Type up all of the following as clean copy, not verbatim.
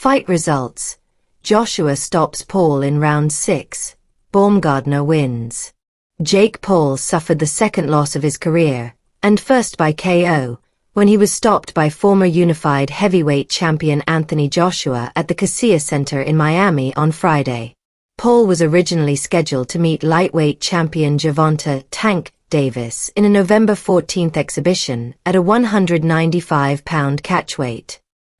Fight results. Joshua stops Paul in round 6. Baumgardner wins. Jake Paul suffered the second loss of his career, and first by KO, when he was stopped by former unified heavyweight champion Anthony Joshua at the Kaseya Center in Miami on Friday. Paul was originally scheduled to meet lightweight champion Gervonta "Tank" Davis in a November 14th exhibition at a 195-pound catchweight.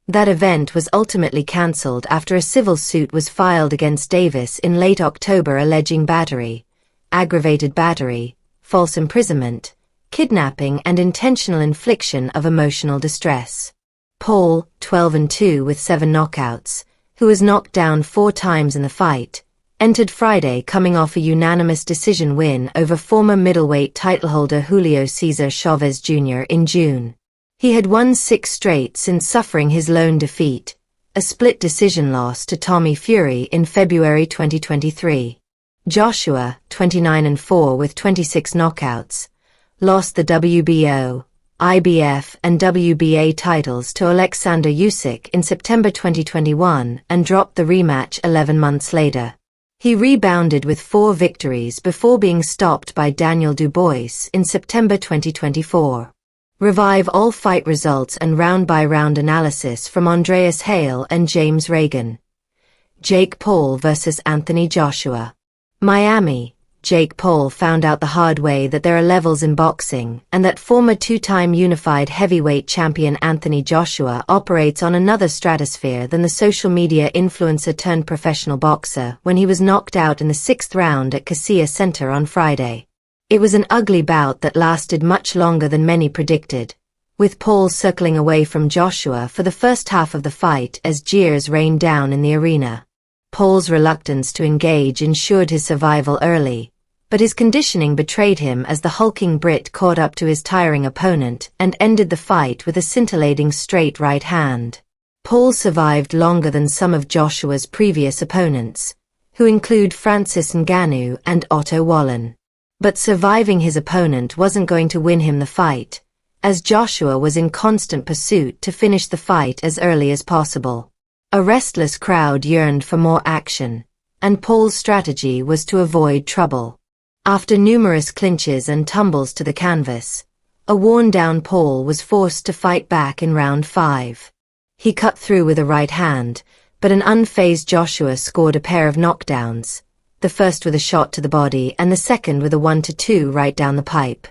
That event was ultimately cancelled after a civil suit was filed against Davis in late October alleging battery, aggravated battery, false imprisonment, kidnapping and intentional infliction of emotional distress. Paul, 12-2 with 7 knockouts, who was knocked down 4 times in the fight, entered Friday coming off a unanimous decision win over former middleweight titleholder Julio Cesar Chavez Jr. in June. He had won 6 straight since suffering his lone defeat, a split decision loss to Tommy Fury in February 2023. Joshua, 29-4 with 26 knockouts, lost the WBO, IBF and WBA titles to Alexander Usyk in September 2021 and dropped the rematch 11 months later. He rebounded with 4 victories before being stopped by Daniel Dubois in September 2024. Revive all fight results and round-by-round analysis from Andreas Hale and James Reagan. Jake Paul vs. Anthony Joshua. Miami. Jake Paul found out the hard way that there are levels in boxing and that former 2-time unified heavyweight champion Anthony Joshua operates on another stratosphere than the social media influencer-turned-professional boxer when he was knocked out in the 6th round at Kaseya Center on Friday. It was an ugly bout that lasted much longer than many predicted, with Paul circling away from Joshua for the first half of the fight as jeers rained down in the arena. Paul's reluctance to engage ensured his survival early, but his conditioning betrayed him as the hulking Brit caught up to his tiring opponent and ended the fight with a scintillating straight right hand. Paul survived longer than some of Joshua's previous opponents, who include Francis Ngannou and Otto Wallin. But surviving his opponent wasn't going to win him the fight, as Joshua was in constant pursuit to finish the fight as early as possible. A restless crowd yearned for more action, and Paul's strategy was to avoid trouble. After numerous clinches and tumbles to the canvas, a worn-down Paul was forced to fight back in round 5. He cut through with a right hand, but an unfazed Joshua scored a pair of knockdowns, the first with a shot to the body and the second with a 1-2 right down the pipe.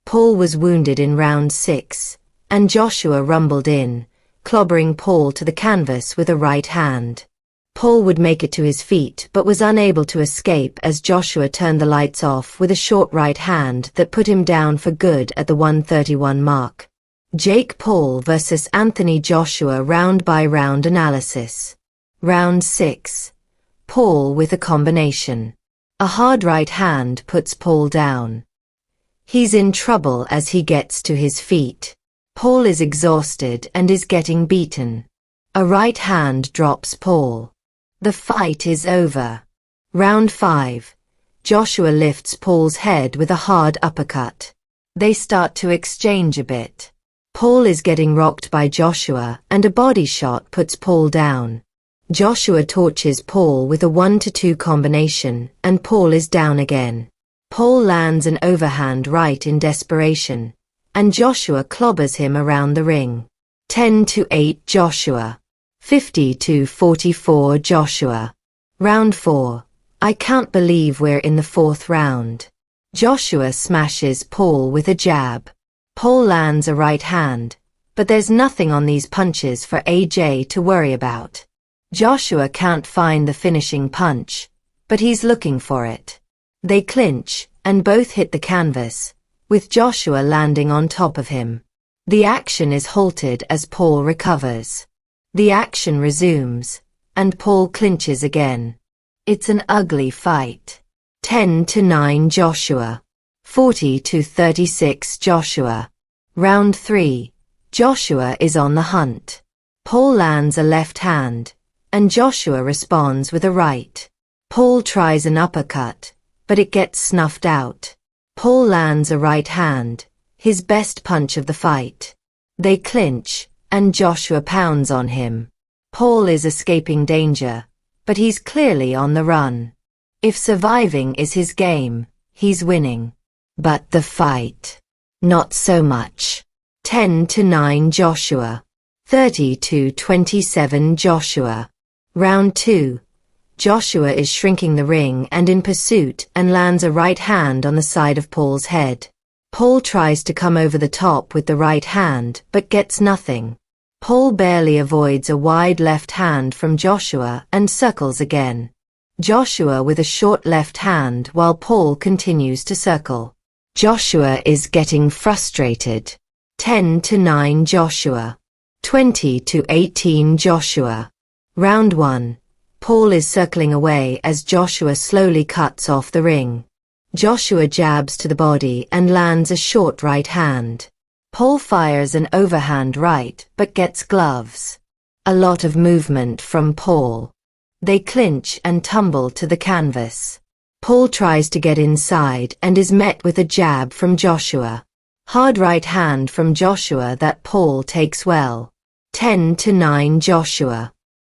Paul was wounded in round 6, and Joshua rumbled in, clobbering Paul to the canvas with a right hand. Paul would make it to his feet but was unable to escape as Joshua turned the lights off with a short right hand that put him down for good at the 1:31 mark. Jake Paul vs. Anthony Joshua round-by-round analysis. Round 6. Paul with a combination. A hard right hand puts Paul down. He's in trouble as he gets to his feet. Paul is exhausted and is getting beaten. A right hand drops Paul. The fight is over. Round 5. Joshua lifts Paul's head with a hard uppercut. They start to exchange a bit. Paul is getting rocked by Joshua and a body shot puts Paul down. Joshua torches Paul with a 1-2 combination and Paul is down again. Paul lands an overhand right in desperation, and Joshua clobbers him around the ring. 10-8 Joshua. 50-44 Joshua. Round 4. I can't believe we're in the 4th round. Joshua smashes Paul with a jab. Paul lands a right hand, but there's nothing on these punches for AJ to worry about. Joshua can't find the finishing punch, but he's looking for it. They clinch, and both hit the canvas, with Joshua landing on top of him. The action is halted as Paul recovers. The action resumes, and Paul clinches again. It's an ugly fight. 10-9 Joshua. 40-36 Joshua. Round 3. Joshua is on the hunt. Paul lands a left hand, and Joshua responds with a right. Paul tries an uppercut, but it gets snuffed out. Paul lands a right hand, his best punch of the fight. They clinch, and Joshua pounds on him. Paul is escaping danger, but he's clearly on the run. If surviving is his game, he's winning. But the fight, not so much. 10-9 Joshua. 30-27 Joshua. Round 2. Joshua is shrinking the ring and in pursuit and lands a right hand on the side of Paul's head. Paul tries to come over the top with the right hand but gets nothing. Paul barely avoids a wide left hand from Joshua and circles again. Joshua with a short left hand while Paul continues to circle. Joshua is getting frustrated. 10-9 Joshua. 20-18 Joshua. Round 1. Paul is circling away as Joshua slowly cuts off the ring. Joshua jabs to the body and lands a short right hand. Paul fires an overhand right but gets gloves. A lot of movement from Paul. They clinch and tumble to the canvas. Paul tries to get inside and is met with a jab from Joshua. Hard right hand from Joshua that Paul takes well. 10-9 Joshua.